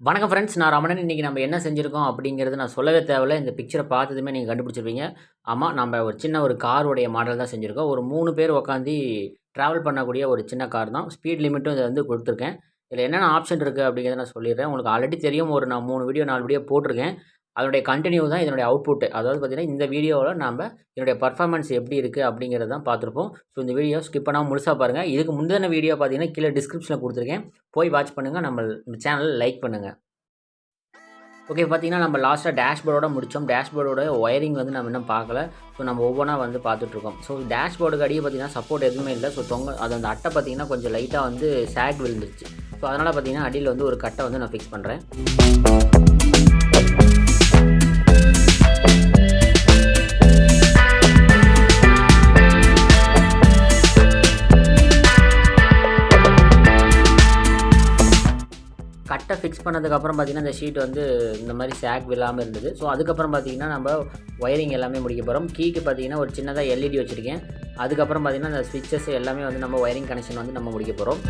வணக்கம் ஃப்ரெண்ட்ஸ். நான் ரமணன். இன்றைக்கி நம்ம என்ன செஞ்சுருக்கோம் அப்படிங்கிறது நான் சொல்லவே தேவையில்ல. இந்த பிக்சரை பார்த்ததுமே நீங்கள் கண்டுபிடிச்சிருப்பீங்க. ஆமாம், நம்ம ஒரு சின்ன காருடைய மாடல் தான் செஞ்சுருக்கோம். ஒரு 3 பேர் உட்காந்து ட்ராவல் பண்ணக்கூடிய ஒரு சின்ன கார் தான். ஸ்பீட் லிமிட்டும் இதை வந்து கொடுத்துருக்கேன். இதில் என்னென்ன ஆப்ஷன் இருக்குது அப்படிங்கிறத நான் சொல்லிடுறேன். உங்களுக்கு ஆல்ரெடி தெரியும். நான் 3 வீடியோ 4 வீடியோ போட்டிருக்கேன். அதனுடைய கண்டினியூ தான் இதனுடைய அவுட்புட். அதாவது பார்த்திங்கன்னா, இந்த வீடியோவில் நம்ம இதனுடைய பர்ஃபார்மன்ஸ் எப்படி இருக்குது அப்படிங்கிறத தான் பார்த்துருப்போம். ஸோ இந்த வீடியோ ஸ்கிப் பண்ணாமல் முழுசாக பாருங்கள். இதுக்கு முந்தின வீடியோ பார்த்தீங்கன்னா கீழே டிஸ்கிரிப்ஷனில் கொடுத்துருக்கேன். போய் வாட்ச் பண்ணுங்கள். நம்ம சேனலை லைக் பண்ணுங்கள். ஓகே, பார்த்தீங்கன்னா நம்ம லாஸ்ட்டாக டேஷ்போர்டோட முடித்தோம். டேஷ்போர்டோட ஒயரிங் வந்து நம்ம இன்னும் பார்க்கல. ஸோ நம்ம ஒவ்வொன்றா வந்து பார்த்துட்ருக்கோம். ஸோ டேஷ்போர்டுக்கு அடியே பார்த்தீங்கன்னா சப்போர்ட் எதுவுமே இல்லை. ஸோ அந்த அட்டை பார்த்தீங்கன்னா கொஞ்சம் லைட்டாக வந்து சேக் விழுந்துருச்சு. ஸோ அதனால் பார்த்தீங்கன்னா அடியில் வந்து ஒரு கட்டை வந்து நான் ஃபிக்ஸ் பண்ணுறேன். கட்டை ஃபிக்ஸ் பண்ணதுக்கப்புறம் பார்த்திங்கன்னா இந்த ஷீட் வந்து இந்த மாதிரி சேக் விழாமல் இருந்தது. ஸோ அதுக்கப்புறம் பார்த்திங்கன்னா நம்ம ஒயரிங் எல்லாமே முடிக்க போகிறோம். கீக்கு பார்த்திங்கன்னா ஒரு சின்னதாக எல்இடி வச்சுருக்கேன். அதுக்கப்புறம் பார்த்திங்கன்னா அந்த ஸ்விட்சஸ் எல்லாமே வந்து நம்ம ஒயரிங் கனெக்ஷன் வந்து நம்ம முடிக்க போகிறோம்.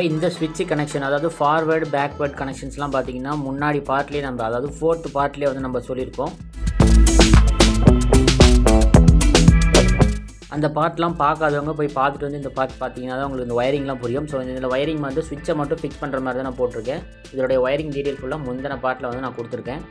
இந்த ஸ்விட்ச் கனெக்ஷன், அதாவது ஃபார்வேர்டு பேக்வேர்ட் கனெக்ஷன்ஸ்லாம் பார்த்தீங்கன்னா முன்னாடி பார்ட்லேயே நம்ம, அதாவது 4th பார்ட்லேயே வந்து நம்ம சொல்லியிருக்கோம். அந்த பார்ட்லாம் பார்க்காதவங்க போய் பார்த்துட்டு வந்து இந்த பார்ட் பார்த்தீங்கன்னா தான் உங்களுக்கு இந்த ஒயரிங்லாம் புரியும். ஸோ இந்த ஒயரிங் வந்து ஸ்விட்சை மட்டும் ஃபிக்ஸ் பண்ணுற மாதிரி தான் நான் போட்டிருக்கேன். இதோடைய ஒயரிங் டீட்டெயில் ஃபுல்லாக முந்தின பார்ட்டில் வந்து நான் கொடுத்துருக்கேன்.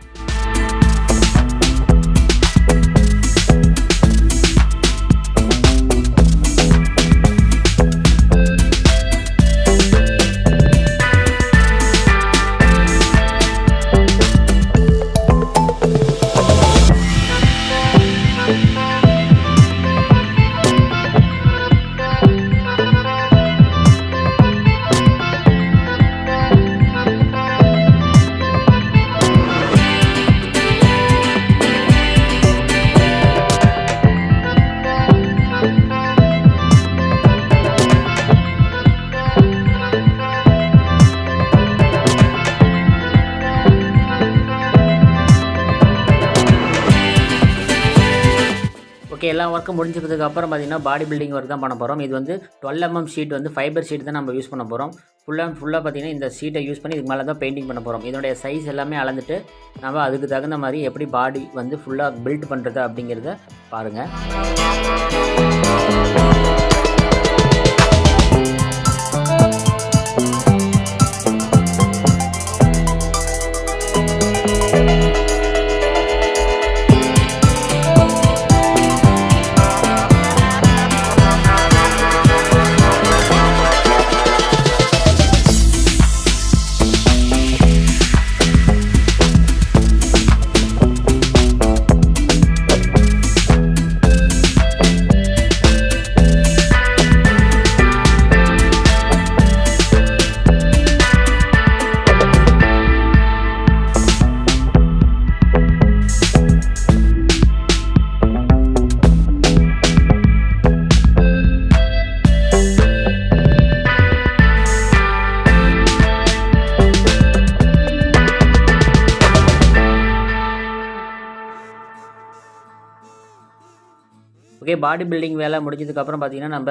ஓகே, எல்லா ஒர்க்கும் முடிஞ்சதுக்கு அப்புறம் பார்த்திங்கன்னா பாடி பில்டிங் ஒர்க் தான் பண்ண போகிறோம். இது வந்து 12 mm ஷீட் வந்து ஃபைபர் ஷீட் தான் நம்ம யூஸ் பண்ண போகிறோம். ஃபுல்லாக பார்த்திங்கன்னா இந்த ஷீட்டை யூஸ் பண்ணி இதுக்கு மேலே தான் பெயிண்டிங் பண்ண போகிறோம். இதனுடைய சைஸ் எல்லாமே அளந்துட்டு நம்ம அதுக்கு தகுந்த மாதிரி எப்படி பாடி வந்து ஃபுல்லாக பில்ட் பண்ணுறது அப்படிங்கிறத பாருங்கள். ஓகே, பாடி பில்டிங் வேலை முடிஞ்சதுக்கப்புறம் பார்த்திங்கன்னா நம்ம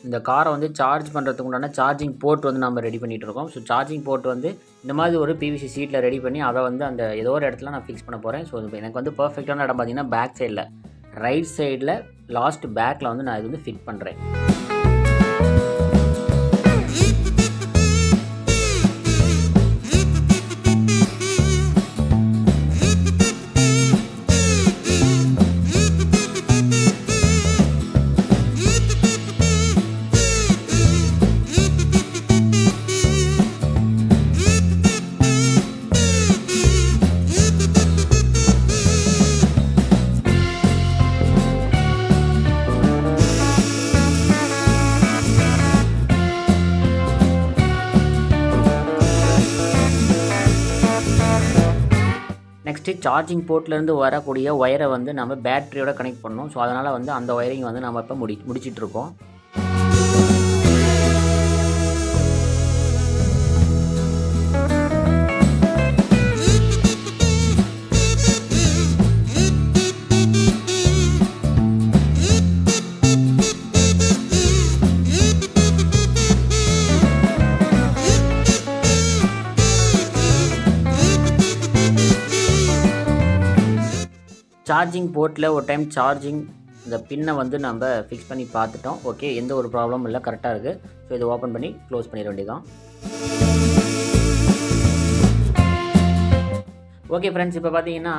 இந்த காரை வந்து சார்ஜ் பண்ணுறதுக்கு உண்டான சார்ஜிங் போர்ட் வந்து நம்ம ரெடி பண்ணிகிட்டு இருக்கோம். ஸோ சார்ஜிங் போர்ட் வந்து இந்த மாதிரி ஒரு பிவிசி சீட்டில் ரெடி பண்ணி அதை வந்து அந்த ஏதோ ஒரு இடத்துல நான் ஃபிக்ஸ் பண்ண போகிறேன். ஸோ எனக்கு வந்து பர்ஃபெக்டான இடம் பார்த்திங்கன்னா பேக் சைடில், ரைட் சைடில் லாஸ்ட் பேக்கில் வந்து நான் இது வந்து ஃபிட் பண்ணுறேன். நெக்ஸ்ட்டு சார்ஜிங் போர்ட்லேருந்து வரக்கூடிய ஒயரை வந்து நம்ம பேட்டரியோட கனெக்ட் பண்ணணும். ஸோ அதனால் வந்து அந்த ஒயரிங் வந்து நம்ம இப்போ முடிச்சிட்ருக்கோம். சார்ஜிங் போர்ட்டில் ஒரு டைம் சார்ஜிங் இந்த பின்னை வந்து நம்ம ஃபிக்ஸ் பண்ணி பார்த்துட்டோம். ஓகே, எந்த ஒரு ப்ராப்ளமும் இல்லை, கரெக்டாக இருக்குது. ஸோ இதை ஓப்பன் பண்ணி க்ளோஸ் பண்ணிட வேண்டியதான். ஓகே ஃப்ரெண்ட்ஸ், இப்போ பார்த்தீங்கன்னா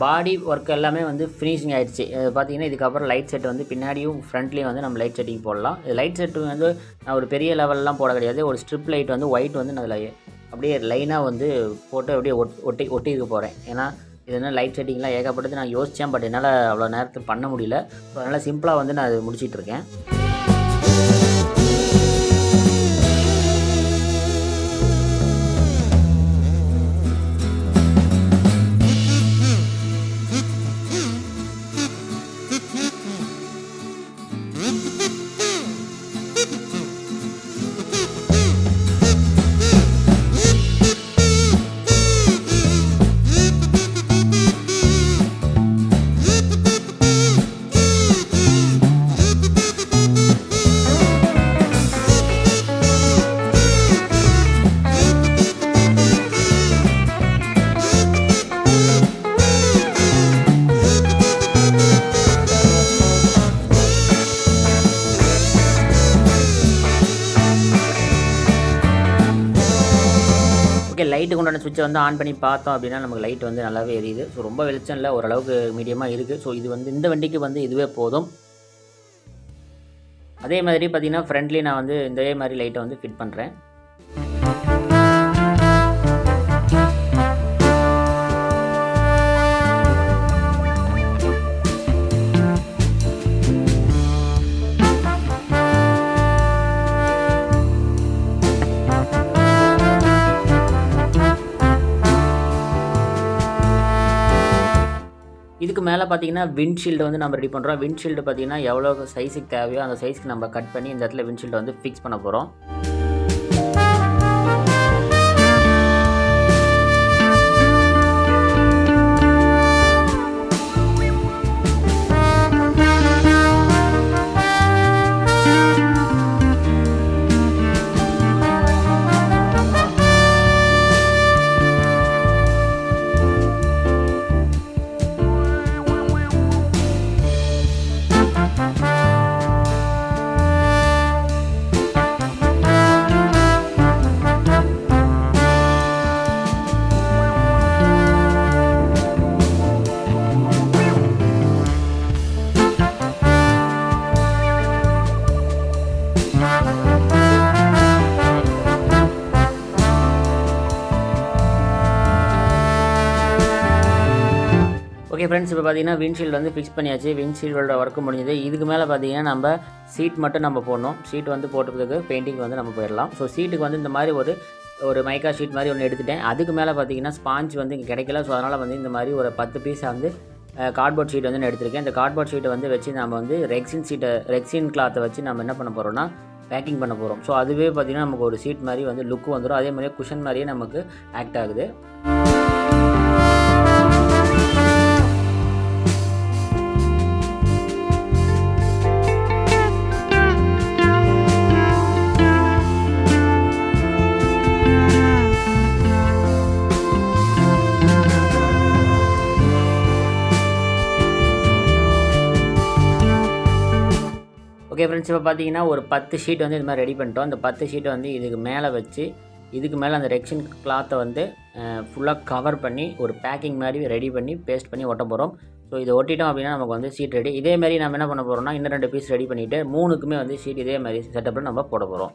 பாடி ஒர்க் எல்லாமே வந்து ஃபினிஷிங் ஆகிடுச்சு. பார்த்தீங்கன்னா இதுக்கப்புறம் லைட் செட் வந்து பின்னாடியும் ஃப்ரண்ட்லேயும் வந்து நம்ம லைட் செட்டிங் போடலாம். லைட் செட்டு வந்து நான் ஒரு பெரிய லெவல்லாம் போட கிடையாது. ஒரு ஸ்ட்ரிப் லைட் வந்து ஒயிட் வந்து நான் அதில் அப்படியே லைனாக வந்து போட்டு அப்படியே ஒட்டியிருக்க போகிறேன். ஏன்னா இது என்ன லைட் செட்டிங்லாம் ஏகப்பட்டது நான் யோசித்தேன், பட் என்னால் அவ்வளோ நேரத்துக்கு பண்ண முடியல. ஸோ அதனால் சிம்பிளாக வந்து நான் அது முடிச்சிட்ருக்கேன். லைட்டுக்கு உண்டான சுவிட்சை வந்து ஆன் பண்ணி பார்த்தோம் அப்படின்னா நமக்கு லைட் வந்து நல்லாவே எரியுது. ஸோ ரொம்ப வெளிச்சம் இல்லை, ஓரளவுக்கு மீடியமாக இருக்குது. ஸோ இது வந்து இந்த வண்டிக்கு வந்து இதுவே போதும். அதே மாதிரி பார்த்திங்கன்னா ஃப்ரண்ட்லி நான் வந்து இதே மாதிரி லைட்டை வந்து ஃபிட் பண்ணுறேன். இதுக்கு மேலே பார்த்தீங்கன்னா விண்ட்ஷீல்டு வந்து நம்ம ரெடி பண்ணுறோம். விண்ட்ஷீல்டு பார்த்தீங்கன்னா எவ்வளோ சைஸுக்கு தேவையோ அந்த சைஸ்க்கு நம்ம கட் பண்ணி இந்த இடத்துல விண்ட்ஷீல்டை வந்து ஃபிக்ஸ் பண்ண போகிறோம். ஓகே ஃப்ரெண்ட்ஸ், இப்போ பார்த்தீங்கன்னா விண்ட்ஷீல்டு வந்து ஃபிக்ஸ் பண்ணியாச்சு. விண்ட்ஷீல்டோட ஒர்க்கு முடிஞ்சது. இதுக்கு மேலே பார்த்தீங்கன்னா நம்ம சீட் மட்டும் நம்ம போடணும். சீட் வந்து போட்டதுக்கு பெயிண்டிங் வந்து நம்ம போயிடலாம். ஸோ சீட்டுக்கு வந்து இந்த மாதிரி ஒரு மைக்கா ஷீட் மாதிரி ஒன்று எடுத்துட்டேன். அதுக்கு மேலே பார்த்தீங்கன்னா ஸ்பாஞ்ச் வந்து இங்கே கிடைக்கல. ஸோ அதனால் வந்து இந்த மாதிரி ஒரு 10 பீஸ் வந்து கார்ட்போர்ட் ஷீட் வந்து நான் எடுத்திருக்கேன். இந்த கார்ட்போர்ட் ஷீட்டை வந்து வச்சு நம்ம வந்து ரெக்ஸின் கிளாத்தை வச்சு நம்ம என்ன பண்ண போகிறோம்னா பேக்கிங் பண்ண போகிறோம். ஸோ அதுவே பார்த்திங்கன்னா நமக்கு ஒரு சீட் மாதிரி வந்து லுக் வந்துடும். அதே மாதிரியே குஷன் மாதிரியே நமக்கு ஆக்ட் ஆகுது. ஓகே ஃப்ரெண்ட்ஸ், இப்போ பார்த்தீங்கன்னா ஒரு 10 ஷீட் வந்து இது மாதிரி ரெடி பண்ணிட்டோம். அந்த 10 ஷீட்டை வந்து இதுக்கு மேலே வச்சு இதுக்கு மேலே அந்த ரெக்ஸின் கிளாத்தை வந்து ஃபுல்லாக கவர் பண்ணி ஒரு பேக்கிங் மாதிரி ரெடி பண்ணி பேஸ்ட் பண்ணி ஒட்ட போகிறோம். ஸோ இதை ஒட்டிட்டோம் அப்படின்னா நமக்கு வந்து ஷீட் ரெடி. இதேமாதிரி நம்ம என்ன பண்ண போகிறோம்னா இன்னும் 2 பீஸ் ரெடி பண்ணிவிட்டு 3க்குமே வந்து ஷீட் இதே மாதிரி செட்டப்பில் நம்ம போட போகிறோம்.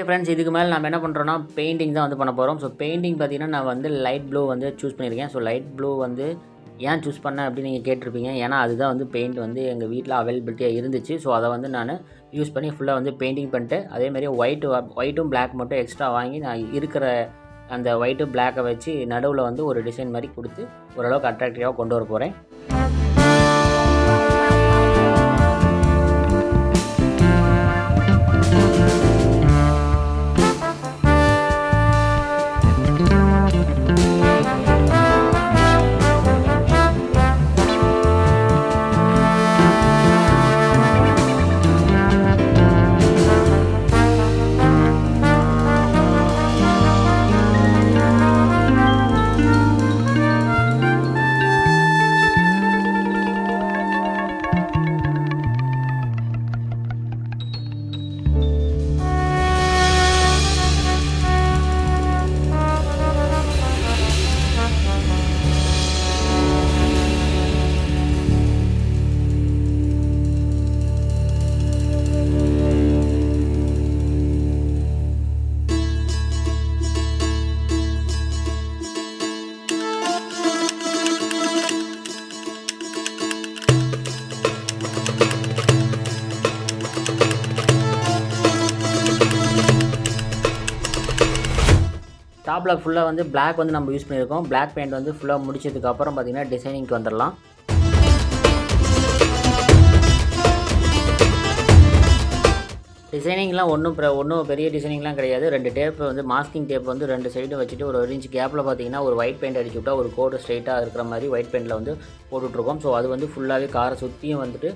ஃப்ரெண்ட்ஸ், இதுக்கு மேலே நம்ம என்ன பண்ணுறோன்னா பெயிண்டிங் தான் வந்து பண்ண போகிறோம். ஸோ பெயிண்டிங் பார்த்திங்கன்னா நான் வந்து லைட் ப்ளூ வந்து சூஸ் பண்ணியிருக்கேன். ஸோ லைட் ப்ளூ வந்து ஏன் சூஸ் பண்ணேன் அப்படின்னு நீங்கள் கேட்டிருப்பீங்க. ஏன்னா அதுதான் வந்து பெயிண்ட் வந்து எங்கள் வீட்டில் அவைலபிலிட்டியாக இருந்துச்சு. ஸோ அதை வந்து நான் யூஸ் பண்ணி ஃபுல்லாக வந்து பெயிண்டிங் பண்ணிட்டு, அதேமாதிரி ஒயிட்டும் பிளாக் மட்டும் எக்ஸ்ட்ரா வாங்கி நான் இருக்கிற அந்த ஒயிட்டு பிளாக்கை வச்சு நடுவில் வந்து ஒரு டிசைன் மாதிரி கொடுத்து ஓரளவுக்கு அட்ராக்டிவாக கொண்டு வர போகிறேன். டாப்பில் ஃபுல்லாக வந்து பிளாக் வந்து நம்ம யூஸ் பண்ணியிருக்கோம். பிளாக் பெயிண்ட் வந்து ஃபுல்லாக முடிச்சதுக்கப்புறம் பார்த்திங்கன்னா டிசைனிங்க்கு வந்துடலாம். டிசைனிங்லாம் ஒன்றும் பெரிய டிசைனிங்லாம் கிடையாது. 2 டேப் வந்து மாஸ்கிங் டேப் வந்து 2 சைடும் வச்சுட்டு ஒரு 1 இன்ச் கேப்பில் பார்த்திங்கன்னா ஒரு ஒயிட் பெயிண்ட் அடிச்சு விட்டால் ஒரு கோடு ஸ்ட்ரைட்டாக இருக்கிற மாதிரி ஒயிட் பெயிண்டில் வந்து போட்டுட்ருக்கோம். ஸோ அது வந்து ஃபுல்லாகவே காரை சுற்றியும் வந்துட்டு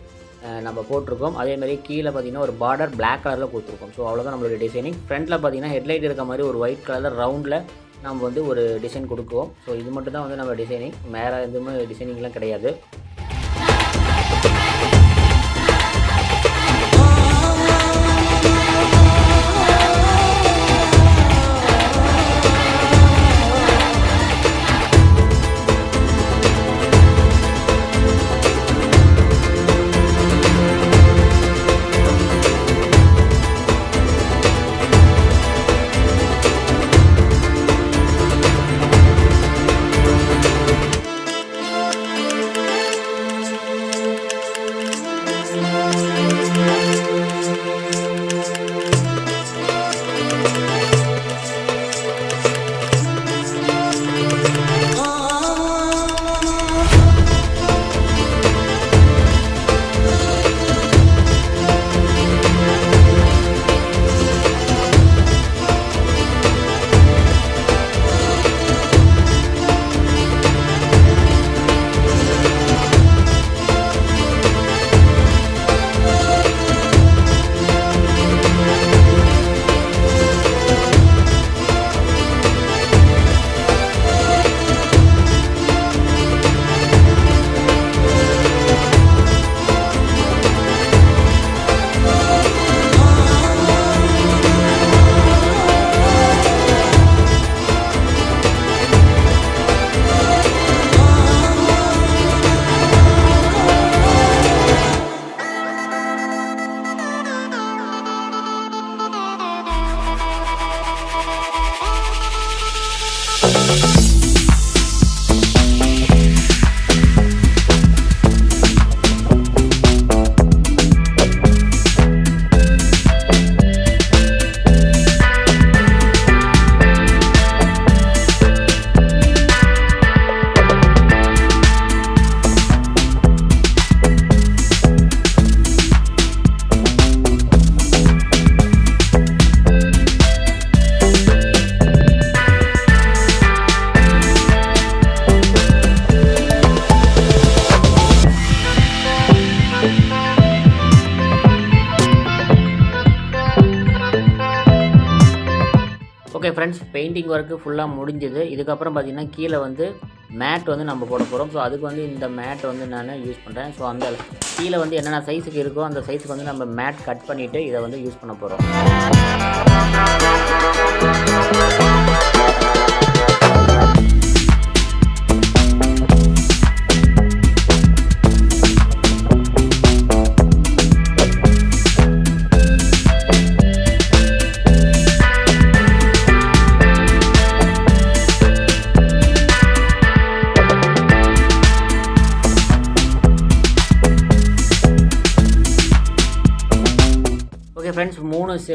நம்ம போட்டிருக்கோம். அதேமாதிரி கீழே பார்த்திங்கன்னா ஒரு பார்டர் பிளாக் கலரில் கொடுத்துருக்கோம். ஸோ அவ்வளோதான் நம்மளுடைய டிசைனிங். ஃப்ரண்ட்டில் பார்த்திங்கன்னா ஹெட்லைட் இருக்க மாதிரி ஒரு ஒயிட் கலரில் ரவுண்டில் நம்ம வந்து ஒரு டிசைன் கொடுக்குவோம். ஸோ இது மட்டும் தான் வந்து நம்ம டிசைனிங், வேறு எதுவுமே டிசைனிங்லாம் கிடையாது. ஓகே ஃப்ரெண்ட்ஸ், பெயிண்டிங் ஒர்க்கு ஃபுல்லாக முடிஞ்சது. இதுக்கப்புறம் பார்த்திங்கன்னா கீழே வந்து மேட் வந்து நம்ம போட போகிறோம். ஸோ அதுக்கு வந்து இந்த மேட் வந்து நான் யூஸ் பண்ணுறேன். ஸோ அந்த கீழே வந்து என்னென்ன சைஸுக்கு இருக்கோ அந்த சைஸுக்கு வந்து நம்ம மேட் கட் பண்ணிவிட்டு இதை வந்து யூஸ் பண்ண போகிறோம்.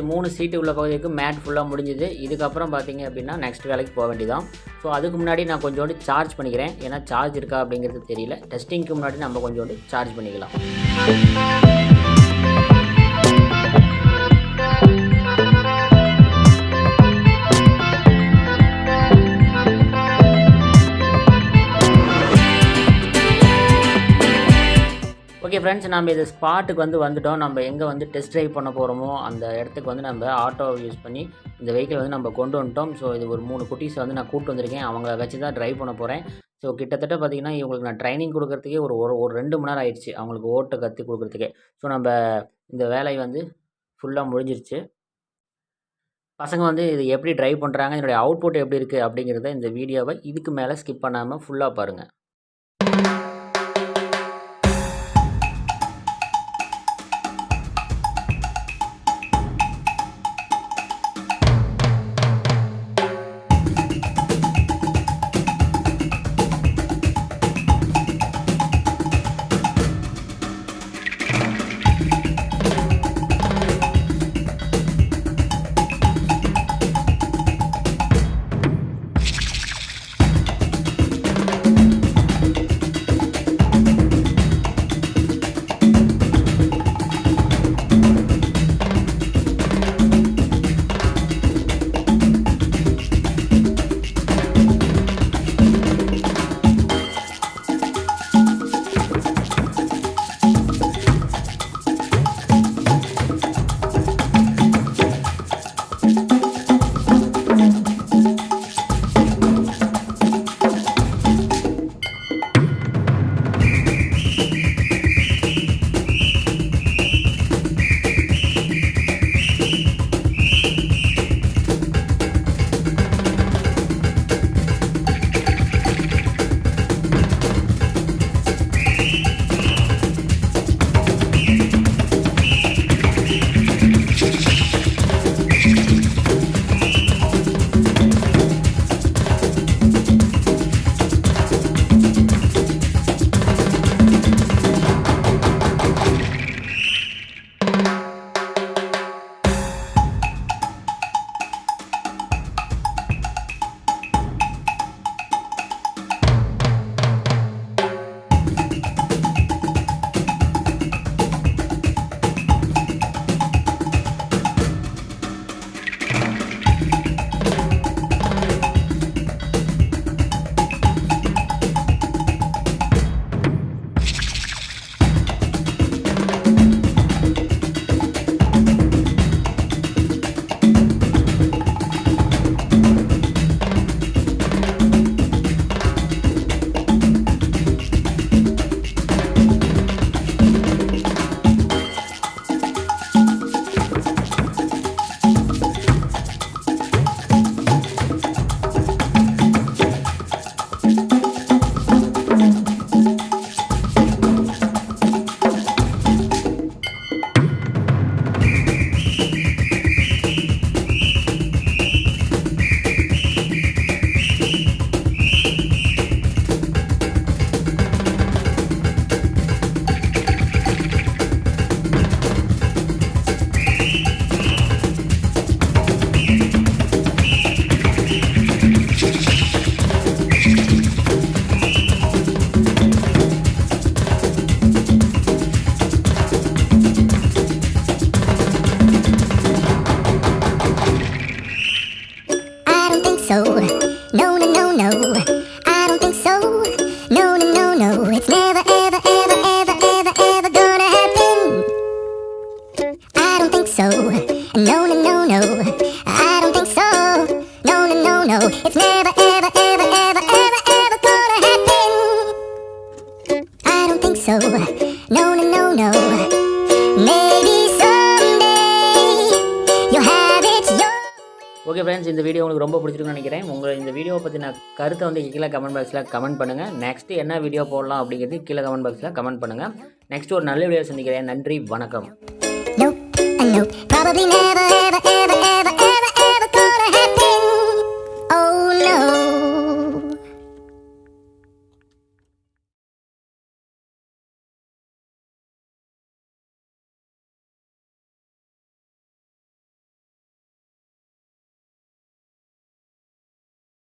3 சீட்டு உள்ள பகுதிக்கு மேட் ஃபுல்லாக முடிஞ்சுது. இதுக்கப்புறம் பார்த்தீங்க அப்படின்னா நெக்ஸ்ட் வேலைக்கு போக வேண்டியதான். ஸோ அதுக்கு முன்னாடி நான் கொஞ்சோண்டு சார்ஜ் பண்ணிக்கிறேன். ஏன்னா சார்ஜ் இருக்கா அப்படிங்கிறது தெரியல. டெஸ்டிங்க்கு முன்னாடி நம்ம கொஞ்சோண்டு சார்ஜ் பண்ணிக்கலாம். ஓகே ஃப்ரெண்ட்ஸ், நம்ம இது ஸ்பாட்டுக்கு வந்துட்டோம். நம்ம எங்கே டெஸ்ட் ட்ரைவ் பண்ண போகிறோமோ அந்த இடத்துக்கு நம்ம ஆட்டோவை யூஸ் பண்ணி இந்த வெஹிக்கிள் நம்ம கொண்டு வந்துட்டோம். ஸோ இது ஒரு 3 குட்டீஸை நான் கூப்பிட்டு வந்திருக்கேன். அவங்கள வச்சு தான் ட்ரைவ் பண்ண போகிறேன். ஸோ கிட்டத்தட்ட பார்த்திங்கன்னா இவங்களுக்கு நான் ட்ரைனிங் கொடுக்குறதுக்கே ஒரு 2 மணி நேரம் ஆயிடுச்சு அவங்களுக்கு ஓட்ட கற்றுக் கொடுக்குறதுக்கே. ஸோ நம்ம இந்த வேலை ஃபுல்லாக முடிஞ்சிருச்சு. பசங்க இது எப்படி ட்ரைவ் பண்ணுறாங்க, என்னுடைய அவுட்புட் எப்படி இருக்குது அப்படிங்கிறத இந்த வீடியோவை இதுக்கு மேலே ஸ்கிப் பண்ணாமல் ஃபுல்லாக பாருங்கள். so. No, no, no, no. I don't think so. No, no, no, no. It's never, ever, ever, ever, ever, ever gonna happen. I don't think so. No, no, no, no. I don't think so. No, no, no, no. It's never, ever, ever, ever, ever, ever gonna happen. I don't think so. No, no, no, no. Maybe someday you'll have it your okay friends, இந்த video உங்களுக்கு ரொம்ப பிடிச்சிருக்குன்னு நினைக்கிறேன். உங்களை இந்த வீடியோவை பற்றின கருத்தை கீழே கமெண்ட் பாக்ஸில் கமெண்ட் பண்ணுங்கள். நெக்ஸ்ட்டு என்ன வீடியோ போடலாம் அப்படிங்கிறது கீழே கமெண்ட் பாக்ஸில் கமெண்ட் பண்ணுங்கள். நெக்ஸ்ட் ஒரு நல்ல வீடியோ சந்திக்கிறேன். நன்றி, வணக்கம். Nope, nope, probably never, ever, ever, ever.